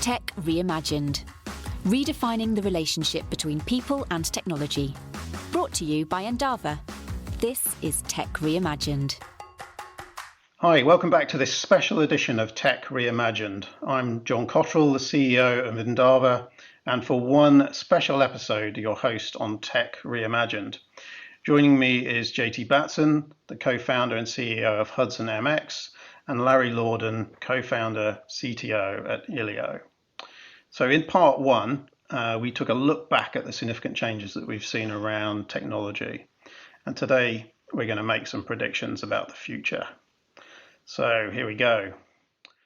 Tech Reimagined, redefining the relationship between people and technology. Brought to you by Endava. This is Tech Reimagined. Hi, welcome back to this special edition of Tech Reimagined. I'm John Cotterell, the CEO of Endava, and for one special episode, your host on Tech Reimagined. Joining me is JT Batson, the co-founder and CEO of Hudson MX, and Larry Lorden, co-founder, CTO at Illio. So in part one, we took a look back at the significant changes that we've seen around technology. And today, we're going to make some predictions about the future. So here we go.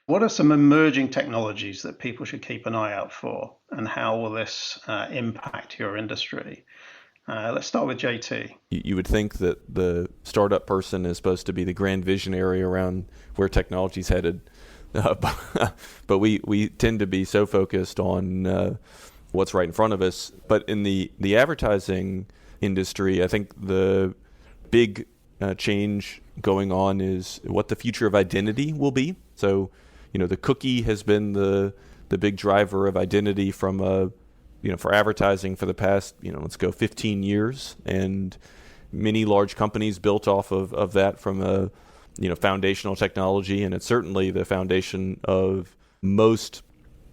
What are some emerging technologies that people should keep an eye out for, and how will this impact your industry? Let's start with JT. You would think that the startup person is supposed to be the grand visionary around where technology's headed, but we tend to be so focused on what's right in front of us. But in the advertising industry, I think the big change going on is what the future of identity will be. So, the cookie has been the big driver of identity from for advertising for the past, let's go 15 years. And many large companies built off of that from a, foundational technology. And it's certainly the foundation of most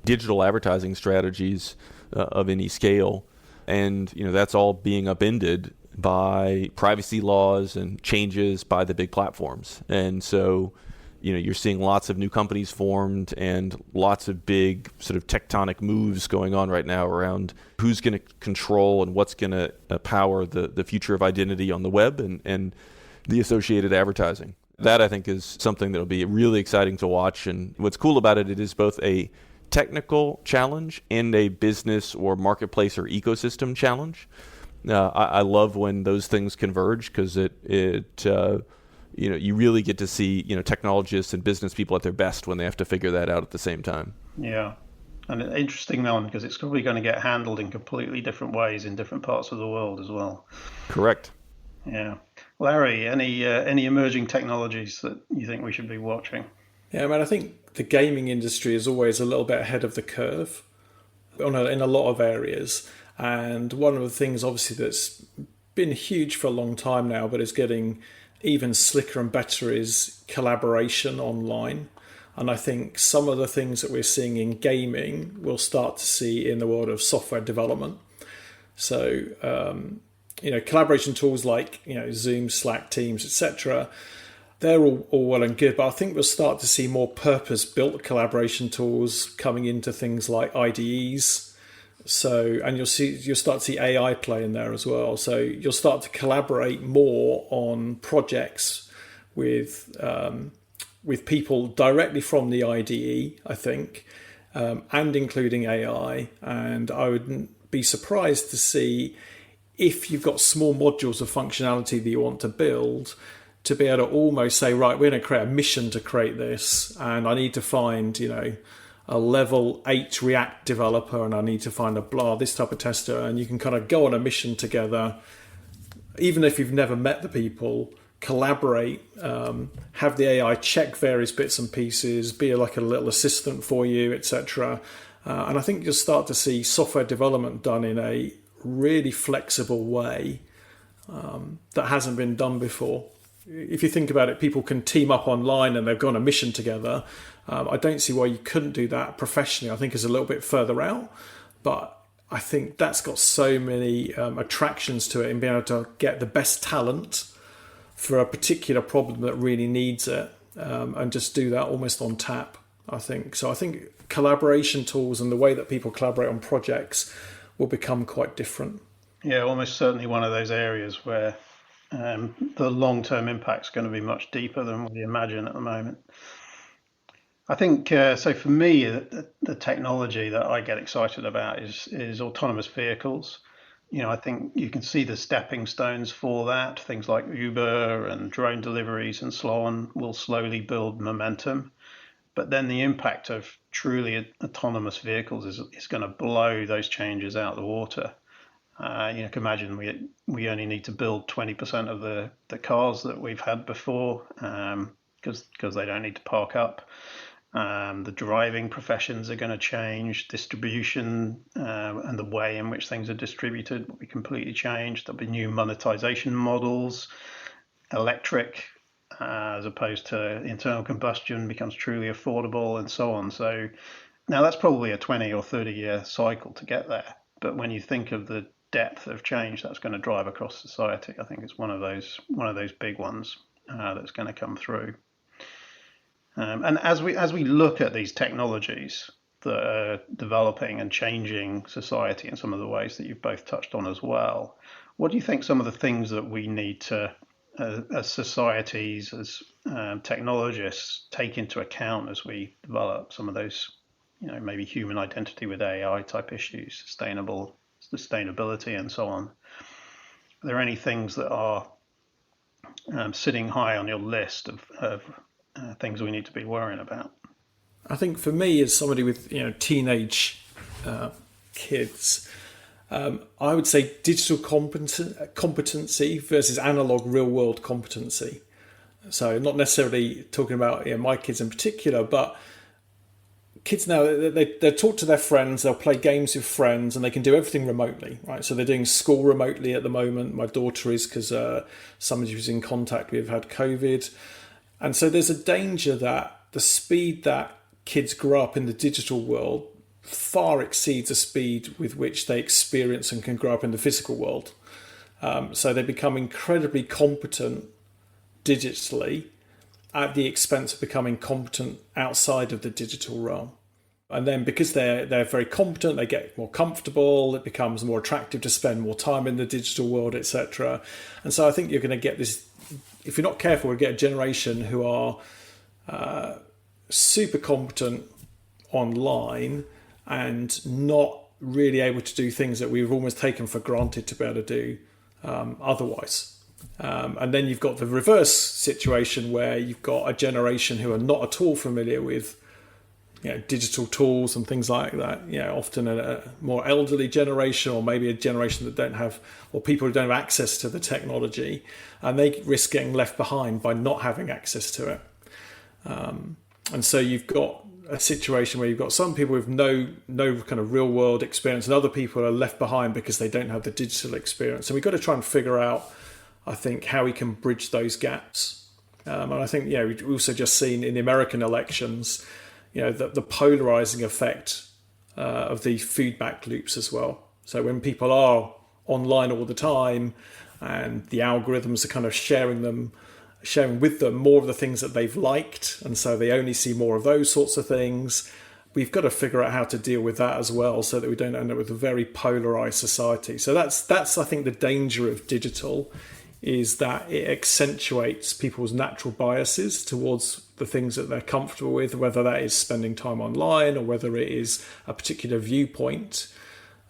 digital advertising strategies of any scale. And, that's all being upended by privacy laws and changes by the big platforms. And so, you're seeing lots of new companies formed and lots of big sort of tectonic moves going on right now around who's going to control and what's going to power the future of identity on the web and the associated advertising. That, I think, is something that'll be really exciting to watch. And what's cool about it, it is both a technical challenge and a business or marketplace or ecosystem challenge. I love when those things converge because you really get to see, technologists and business people at their best when they have to figure that out at the same time. Yeah. And an interesting one because it's probably going to get handled in completely different ways in different parts of the world as well. Correct. Yeah. Larry, any emerging technologies that you think we should be watching? Yeah, I think the gaming industry is always a little bit ahead of the curve in a lot of areas. And one of the things, obviously, that's been huge for a long time now, but is getting even slicker and better is collaboration online. And I think some of the things that we're seeing in gaming we'll start to see in the world of software development. So, collaboration tools like, Zoom, Slack, Teams, etc., they're all well and good, but I think we'll start to see more purpose-built collaboration tools coming into things like IDEs. So, and you'll start to see AI play in there as well. So you'll start to collaborate more on projects with people directly from the IDE, I think, and including AI. And I wouldn't be surprised to see if you've got small modules of functionality that you want to build, to be able to almost say, right, we're going to create a mission to create this, and I need to find, a level 8 React developer, and I need to find this type of tester, and you can kind of go on a mission together, even if you've never met the people, collaborate, have the AI check various bits and pieces, be like a little assistant for you, etc. And I think you'll start to see software development done in a really flexible way that hasn't been done before. If you think about it, people can team up online and they've gone on a mission together. I don't see why you couldn't do that professionally. I think it's a little bit further out, but I think that's got so many attractions to it in being able to get the best talent for a particular problem that really needs it, and just do that almost on tap, I think. So I think collaboration tools and the way that people collaborate on projects will become quite different. Yeah, almost certainly one of those areas where the long-term impact is going to be much deeper than we imagine at the moment. I think, so for me, the technology that I get excited about is autonomous vehicles. I think you can see the stepping stones for that. Things like Uber and drone deliveries and so on will slowly build momentum. But then the impact of truly autonomous vehicles is going to blow those changes out of the water. You can imagine we only need to build 20% of the cars that we've had before because they don't need to park up. The driving professions are going to change. Distribution and the way in which things are distributed will be completely changed. There'll be new monetization models. Electric, as opposed to internal combustion, becomes truly affordable, and so on. So now that's probably a 20 or 30 year cycle to get there. But when you think of the depth of change that's going to drive across society, I think it's one of those big ones that's going to come through. And as we look at these technologies that are developing and changing society in some of the ways that you've both touched on as well, what do you think some of the things that we need to, as societies, as technologists, take into account as we develop some of those, maybe human identity with AI type issues, sustainability, and so on? Are there any things that are sitting high on your list of things we need to be worrying about? I think for me, as somebody with teenage kids, I would say digital competency versus analog real world competency. So not necessarily talking about my kids in particular, but kids now, they're taught to their friends, they'll play games with friends, and they can do everything remotely, right? So they're doing school remotely at the moment. My daughter is, because somebody who's in contact with had COVID. And so there's a danger that the speed that kids grow up in the digital world far exceeds the speed with which they experience and can grow up in the physical world. So they become incredibly competent digitally at the expense of becoming competent outside of the digital realm. And then because they're very competent, they get more comfortable, it becomes more attractive to spend more time in the digital world, etc. And so I think you're going to get this, if you're not careful, we'll get a generation who are super competent online and not really able to do things that we've almost taken for granted to be able to do otherwise. And then you've got the reverse situation where you've got a generation who are not at all familiar with digital tools and things like that. Often a more elderly generation, or maybe a generation that don't have, or people who don't have access to the technology, and they risk getting left behind by not having access to it. And so you've got a situation where you've got some people with no kind of real world experience, and other people are left behind because they don't have the digital experience. And we've got to try and figure out, I think, how we can bridge those gaps. And I think, we've also just seen in the American elections, the polarizing effect of the feedback loops as well. So when people are online all the time and the algorithms are kind of sharing with them more of the things that they've liked, and so they only see more of those sorts of things, we've got to figure out how to deal with that as well, so that we don't end up with a very polarized society. So that's I think the danger of digital, is that it accentuates people's natural biases towards the things that they're comfortable with, whether that is spending time online or whether it is a particular viewpoint.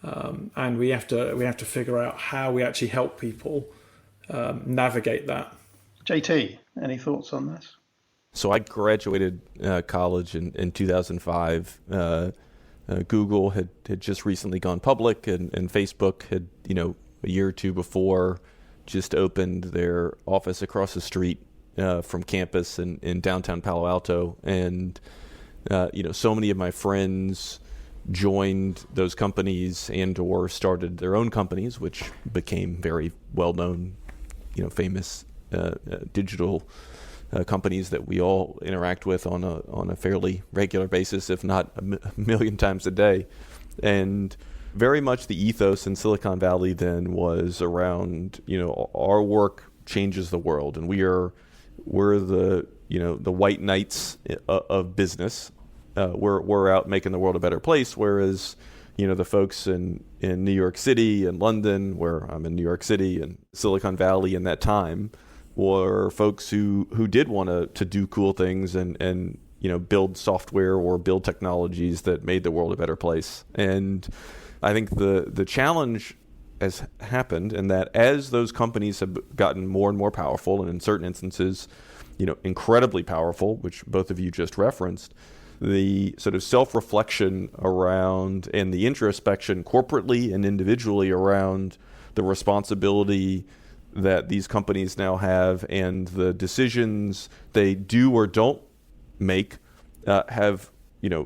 And we have to figure out how we actually help people navigate that. JT, any thoughts on this? So I graduated college in 2005. Google had just recently gone public, and Facebook had, a year or two before, just opened their office across the street from campus in downtown Palo Alto. And, so many of my friends joined those companies and or started their own companies, which became very well-known, famous digital companies that we all interact with on a fairly regular basis, if not a million times a day. And very much the ethos in Silicon Valley then was around, our work changes the world, and we're the the white knights of business. We're out making the world a better place, whereas the folks in New York City and London, where I'm in New York City, and Silicon Valley in that time, were folks who did want to do cool things and build software or build technologies that made the world a better place. And I think the challenge has happened in that as those companies have gotten more and more powerful, and in certain instances, incredibly powerful, which both of you just referenced, the sort of self-reflection around and the introspection corporately and individually around the responsibility that these companies now have and the decisions they do or don't make have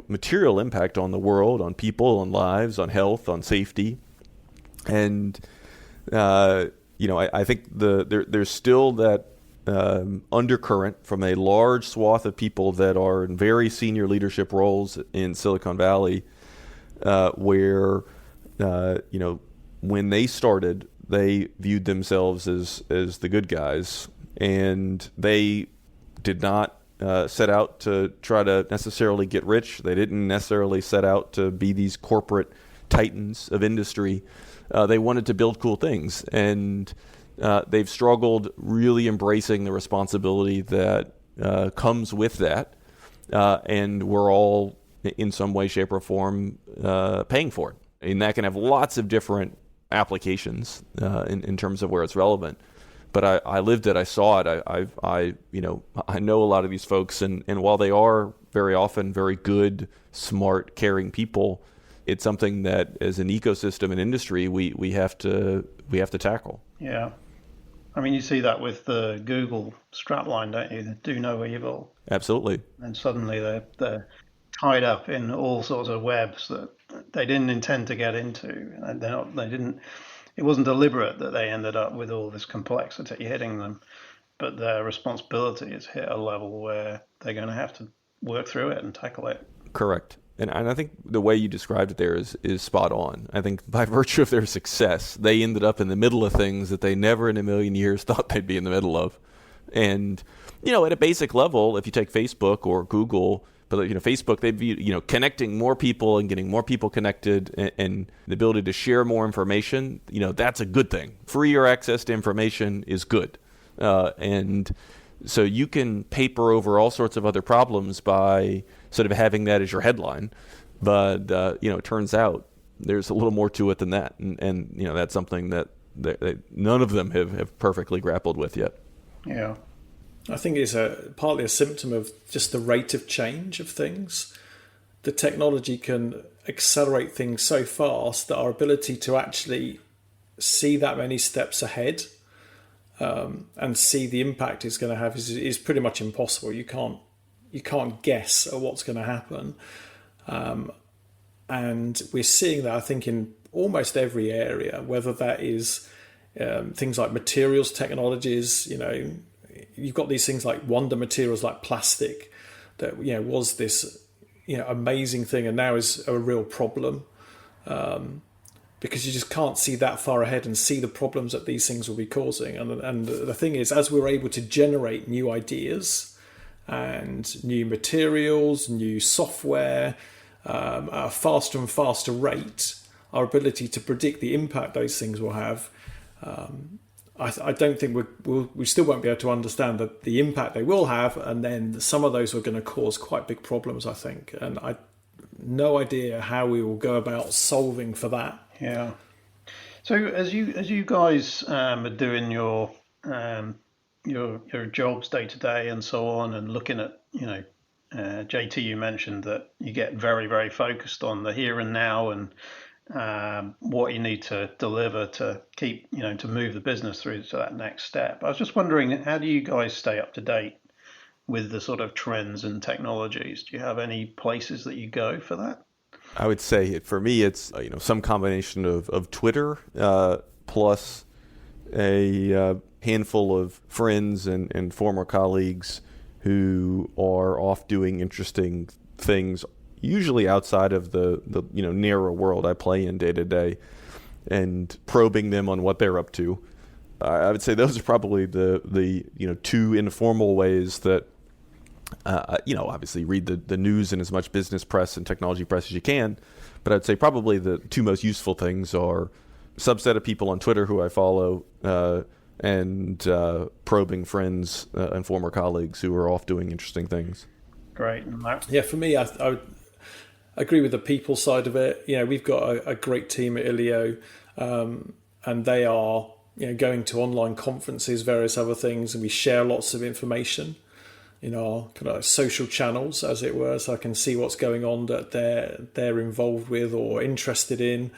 material impact on the world, on people, on lives, on health, on safety, and I think there's still that undercurrent from a large swath of people that are in very senior leadership roles in Silicon Valley, where when they started, they viewed themselves as the good guys, and they did not set out to try to necessarily get rich. They didn't necessarily set out to be these corporate titans of industry. They wanted to build cool things, and they've struggled really embracing the responsibility that comes with that, and we're all, in some way, shape, or form, paying for it. And that can have lots of different applications in terms of where it's relevant. But I lived it. I saw it. I know a lot of these folks, and while they are very often very good, smart, caring people, it's something that, as an ecosystem and industry, we have to tackle. Yeah, I mean, you see that with the Google strapline, don't you? Do no evil. Absolutely. And suddenly they're tied up in all sorts of webs that they didn't intend to get into. And it wasn't deliberate that they ended up with all this complexity hitting them, but their responsibility is hit a level where they're going to have to work through it and tackle it. Correct. And I think the way you described it there is spot on. I think by virtue of their success, they ended up in the middle of things that they never in a million years thought they'd be in the middle of. And, at a basic level, if you take Facebook or Google, but Facebook, they view connecting more people and getting more people connected, and the ability to share more information. That's a good thing. Freer access to information is good, and so you can paper over all sorts of other problems by sort of having that as your headline. But it turns out there's a little more to it than that, and that's something that none of them have perfectly grappled with yet. Yeah. I think it's partly a symptom of just the rate of change of things. The technology can accelerate things so fast that our ability to actually see that many steps ahead and see the impact it's going to have is pretty much impossible. You can't guess at what's going to happen, and we're seeing that, I think, in almost every area. Whether that is things like materials technologies, you've got these things like wonder materials like plastic that was this amazing thing, and now is a real problem because you just can't see that far ahead and see the problems that these things will be causing. And the thing is, as we're able to generate new ideas and new materials, new software at a faster and faster rate, our ability to predict the impact those things will have, I don't think we still won't be able to understand the impact they will have, and then some of those are going to cause quite big problems, I think. And I no idea how we will go about solving for that. Yeah. So as you guys are doing your jobs day to day and so on, and looking at JT, you mentioned that you get very, very focused on the here and now and what you need to deliver to keep, to move the business through to that next step. I was just wondering, how do you guys stay up to date with the sort of trends and technologies? Do you have any places that you go for that? I would say for me, it's some combination of Twitter plus a handful of friends and former colleagues who are off doing interesting things, usually outside of the narrow world I play in day to day, and probing them on what they're up to. I would say those are probably the two informal ways that obviously read the news and as much business press and technology press as you can. But I'd say probably the two most useful things are a subset of people on Twitter who I follow and probing friends and former colleagues who are off doing interesting things. Great. Yeah, for me, I would agree with the people side of it. We've got a great team at Illio, and they are going to online conferences, various other things, and we share lots of information in our kind of social channels, as it were, so I can see what's going on that they're involved with or interested in.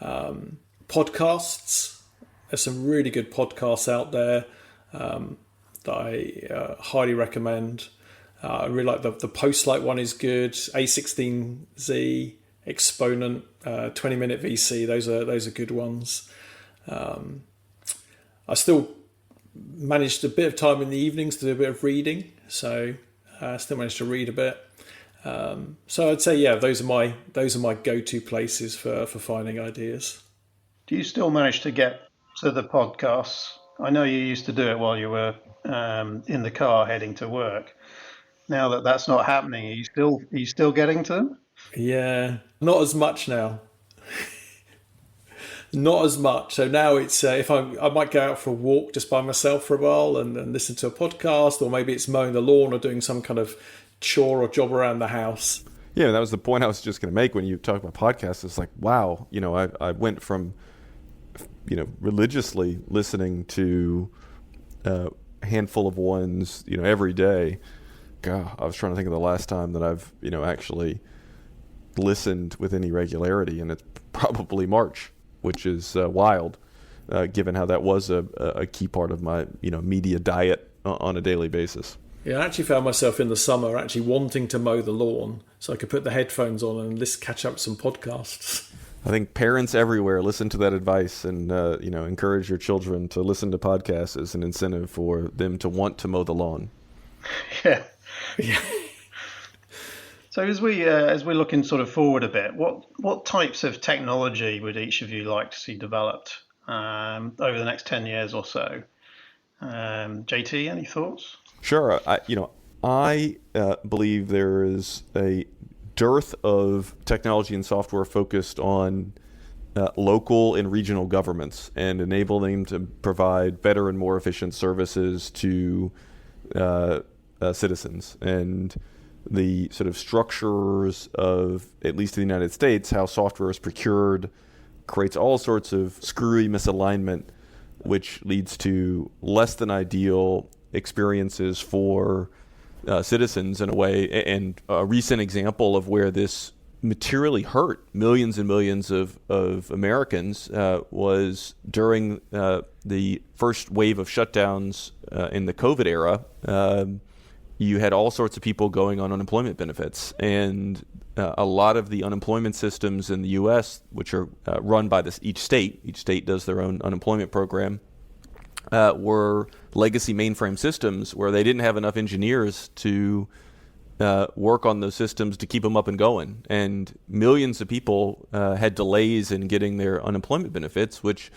Podcasts, there's some really good podcasts out there that I highly recommend. I really like the Postlight one is good. A16Z, Exponent, 20-minute VC. Those are good ones. I still managed a bit of time in the evenings to do a bit of reading, so I still managed to read a bit. So I'd say, yeah, those are my go-to places for finding ideas. Do you still manage to get to the podcasts? I know you used to do it while you were in the car heading to work. Now that that's not happening, are you still getting to them? Yeah, not as much now. Not as much. So now it's if I might go out for a walk just by myself for a while and listen to a podcast, or maybe it's mowing the lawn or doing some kind of chore or job around the house. Yeah, that was the point I was just going to make when you talk about podcasts. It's like, wow, I went from, religiously listening to a handful of ones, every day. God, I was trying to think of the last time that I've, actually listened with any regularity, and it's probably March, which is wild, given how that was a key part of my, media diet on a daily basis. Yeah, I actually found myself in the summer actually wanting to mow the lawn so I could put the headphones on and catch up some podcasts. I think parents everywhere listen to that advice and, encourage your children to listen to podcasts as an incentive for them to want to mow the lawn. Yeah. Yeah. So as we're looking sort of forward a bit, what types of technology would each of you like to see developed over the next 10 years or so? JT, any thoughts? Sure. I believe there is a dearth of technology and software focused on local and regional governments and enabling them to provide better and more efficient services to citizens. And the sort of structures of, at least in the United States, how software is procured creates all sorts of screwy misalignment, which leads to less than ideal experiences for citizens in a way. And a recent example of where this materially hurt millions and millions of Americans was during the first wave of shutdowns in the COVID era. You had all sorts of people going on unemployment benefits, and a lot of the unemployment systems in the U.S., which are run by each state does their own unemployment program, were legacy mainframe systems where they didn't have enough engineers to work on those systems to keep them up and going. And millions of people had delays in getting their unemployment benefits, which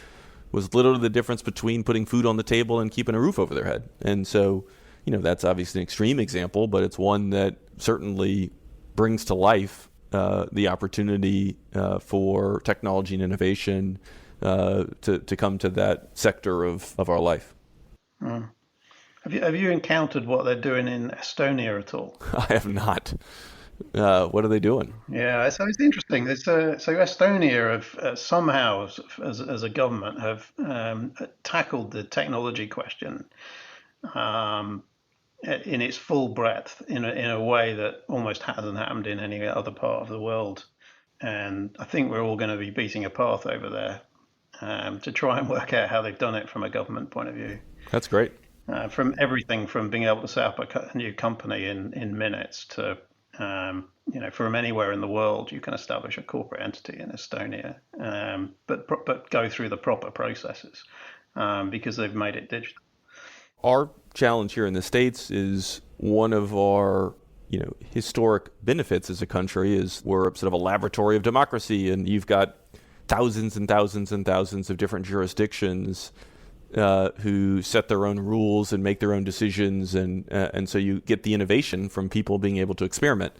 was literally the difference between putting food on the table and keeping a roof over their head. And so, that's obviously an extreme example, but it's one that certainly brings to life the opportunity for technology and innovation to come to that sector of our life. Have you encountered what they're doing in Estonia at all? I have not. What are they doing? Yeah, so it's interesting. So Estonia have somehow, as a government, have tackled the technology question in its full breadth in a way that almost hasn't happened in any other part of the world. And I think we're all going to be beating a path over there to try and work out how they've done it from a government point of view. That's great. From everything from being able to set up a new company in minutes to, from anywhere in the world, you can establish a corporate entity in Estonia, but go through the proper processes because they've made it digital. Our challenge here in the States is one of our historic benefits as a country is we're sort of a laboratory of democracy, and you've got thousands and thousands and thousands of different jurisdictions who set their own rules and make their own decisions, and so you get the innovation from people being able to experiment.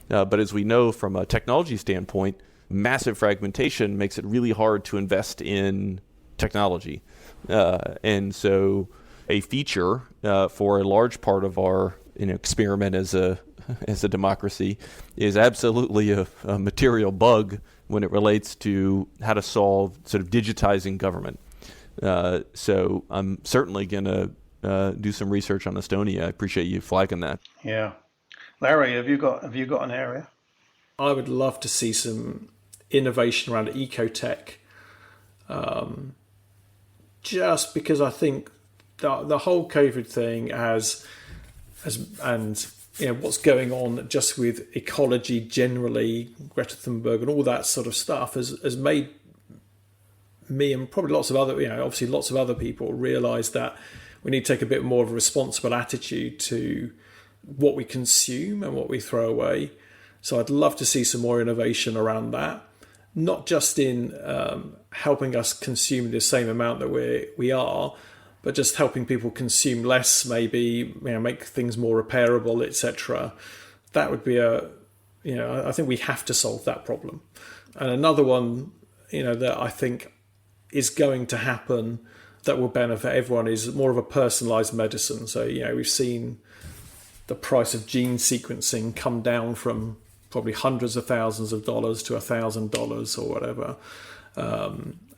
But as we know from a technology standpoint, massive fragmentation makes it really hard to invest in technology. And so a feature for a large part of our experiment as a democracy is absolutely a material bug when it relates to how to solve sort of digitizing government. So I'm certainly going to do some research on Estonia. I appreciate you flagging that. Yeah. Larry, have you got an area? I would love to see some innovation around ecotech, just because I think the whole COVID thing and what's going on just with ecology generally, Greta Thunberg and all that sort of stuff has made me and probably lots of other, obviously lots of other people realise that we need to take a bit more of a responsible attitude to what we consume and what we throw away. So I'd love to see some more innovation around that, not just in helping us consume the same amount that we are, but just helping people consume less, maybe make things more repairable, etc. That would be I think we have to solve that problem. And another one, that I think is going to happen that will benefit everyone is more of a personalised medicine. So, we've seen the price of gene sequencing come down from probably hundreds of thousands of dollars to $1,000 or whatever.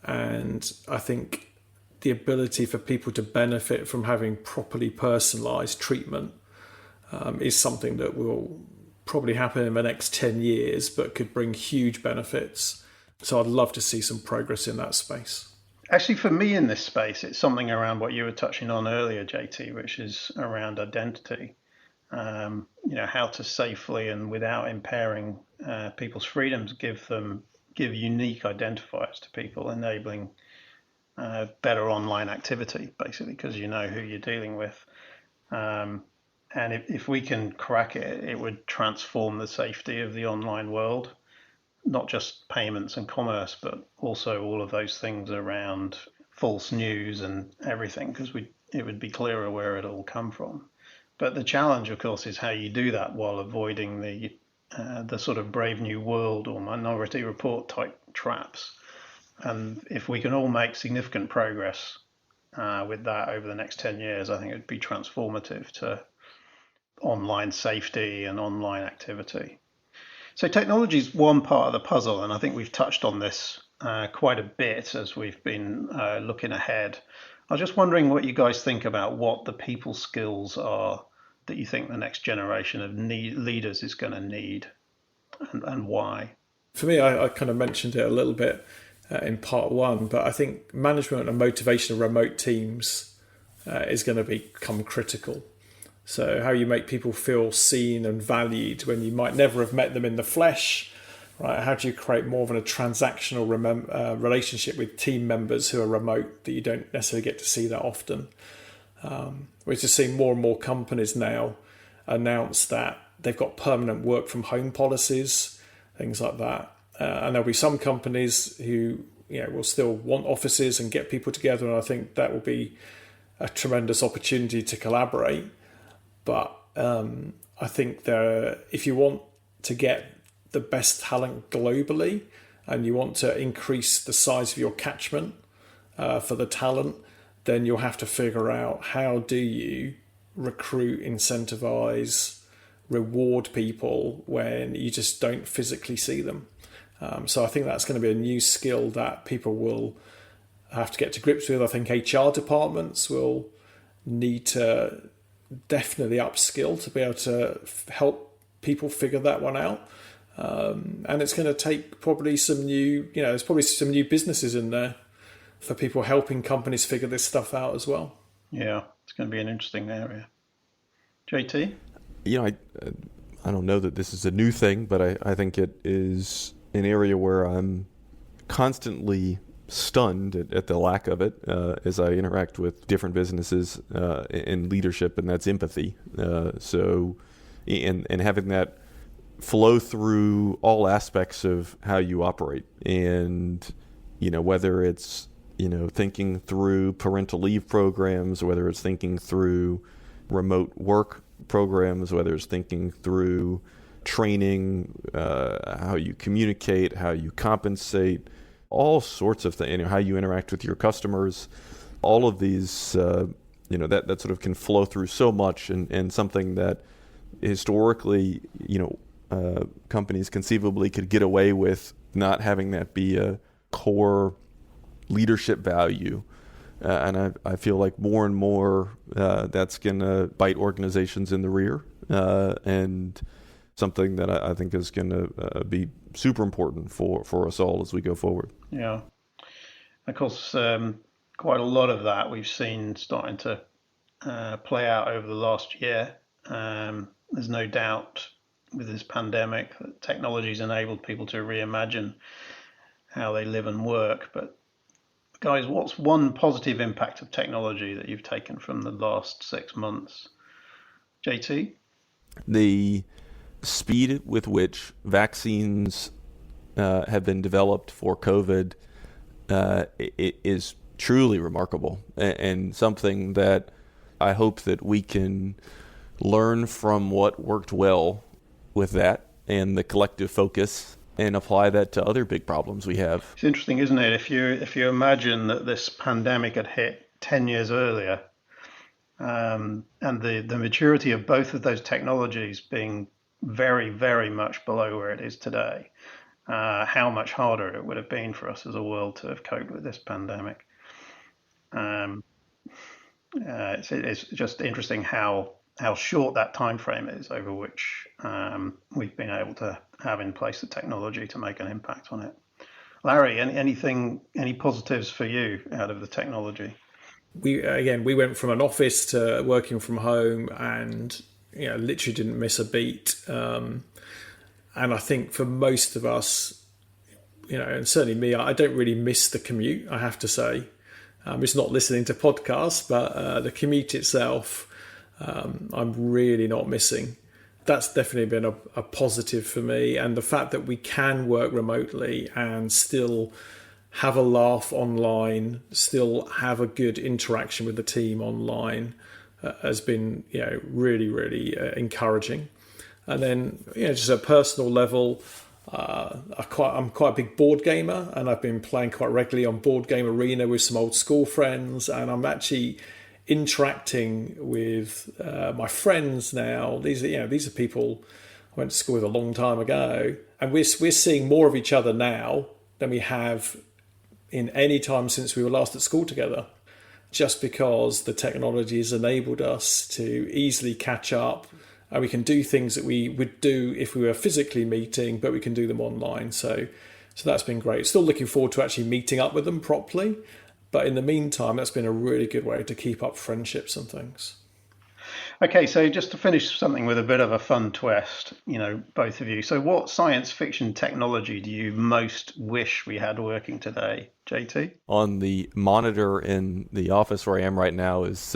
And I think the ability for people to benefit from having properly personalised treatment is something that will probably happen in the next 10 years, but could bring huge benefits. So I'd love to see some progress in that space. Actually, for me in this space, it's something around what you were touching on earlier, JT, which is around identity. How to safely and without impairing people's freedoms give unique identifiers to people, enabling better online activity, basically, because you know who you're dealing with. And if we can crack it, it would transform the safety of the online world. Not just payments and commerce, but also all of those things around false news and everything, because it would be clearer where it all come from. But the challenge, of course, is how you do that while avoiding the sort of Brave New World or Minority Report type traps. And if we can all make significant progress with that over the next 10 years, I think it would be transformative to online safety and online activity. So technology is one part of the puzzle, and I think we've touched on this quite a bit as we've been looking ahead. I was just wondering what you guys think about what the people skills are that you think the next generation of leaders is going to need, and why. For me, I kind of mentioned it a little bit in part one, but I think management and motivation of remote teams is going to become critical. So how you make people feel seen and valued when you might never have met them in the flesh, right? How do you create more of a transactional relationship with team members who are remote that you don't necessarily get to see that often? We're just seeing more and more companies now announce that they've got permanent work from home policies, things like that. And there'll be some companies who will still want offices and get people together, and I think that will be a tremendous opportunity to collaborate. But I think if you want to get the best talent globally and you want to increase the size of your catchment for the talent, then you'll have to figure out how do you recruit, incentivize, reward people when you just don't physically see them. So I think that's going to be a new skill that people will have to get to grips with. I think HR departments will need to definitely upskill to be able to help people figure that one out. And it's going to take probably some new, there's probably some new businesses in there for people helping companies figure this stuff out as well. Yeah, it's going to be an interesting area. JT? I don't know that this is a new thing, but I think it is an area where I'm constantly stunned at the lack of it as I interact with different businesses in leadership, and that's empathy. So having that flow through all aspects of how you operate, and whether it's thinking through parental leave programs, whether it's thinking through remote work programs, whether it's thinking through training, how you communicate, how you compensate, all sorts of things, how you interact with your customers, all of these, that sort of can flow through so much, and something that historically, companies conceivably could get away with not having that be a core leadership value. And I feel like more and more that's going to bite organizations in the rear, and something that I think is going to be super important for us all as we go forward. Yeah. Of course, quite a lot of that we've seen starting to play out over the last year. there's no doubt with this pandemic that technology's enabled people to reimagine how they live and work. But guys, what's one positive impact of technology that you've taken from the last 6 months? JT? The speed with which vaccines have been developed for COVID it is truly remarkable, and something that I hope that we can learn from what worked well with that and the collective focus and apply that to other big problems we have. It's interesting, isn't it? If you imagine that this pandemic had hit 10 years earlier, and the maturity of both of those technologies being very, very much below where it is today, how much harder it would have been for us as a world to have coped with this pandemic. It's just interesting how short that time frame is over which we've been able to have in place the technology to make an impact on it. Larry, any positives for you out of the technology? We went from an office to working from home, and literally didn't miss a beat. And I think for most of us, and certainly me, I don't really miss the commute, I have to say. It's not listening to podcasts, but the commute itself, I'm really not missing. That's definitely been a positive for me. And the fact that we can work remotely and still have a laugh online, still have a good interaction with the team online has been, really, really encouraging. And then, just at a personal level, I'm quite a big board gamer, and I've been playing quite regularly on Board Game Arena with some old school friends, and I'm actually interacting with my friends now. These are people I went to school with a long time ago, and we're seeing more of each other now than we have in any time since we were last at school together, just because the technology has enabled us to easily catch up. And we can do things that we would do if we were physically meeting, but we can do them online. So that's been great. Still looking forward to actually meeting up with them properly. But in the meantime, that's been a really good way to keep up friendships and things. Okay, so just to finish something with a bit of a fun twist, both of you. So what science fiction technology do you most wish we had working today, JT? On the monitor in the office where I am right now is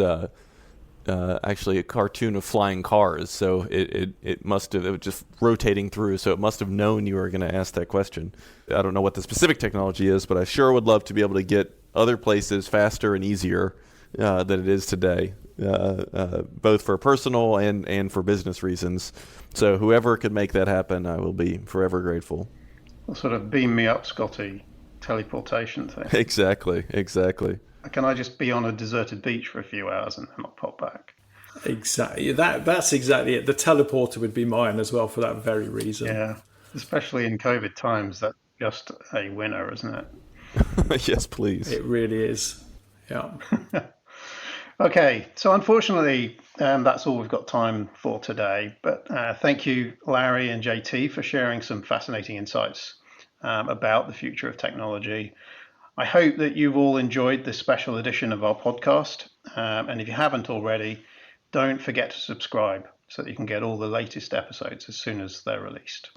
actually a cartoon of flying cars. So it was just rotating through. So it must have known you were going to ask that question. I don't know what the specific technology is, but I sure would love to be able to get other places faster and easier than it is today, both for personal and for business reasons. So whoever could make that happen, I will be forever grateful. Well, sort of beam me up, Scotty, teleportation thing. Exactly. Can I just be on a deserted beach for a few hours and then I'll pop back? Exactly. That's exactly it. The teleporter would be mine as well for that very reason. Yeah, especially in COVID times, that's just a winner, isn't it? Yes, please. It really is. Yeah. Okay, so unfortunately, that's all we've got time for today. But thank you, Larry and JT, for sharing some fascinating insights about the future of technology. I hope that you've all enjoyed this special edition of our podcast. And if you haven't already, don't forget to subscribe so that you can get all the latest episodes as soon as they're released.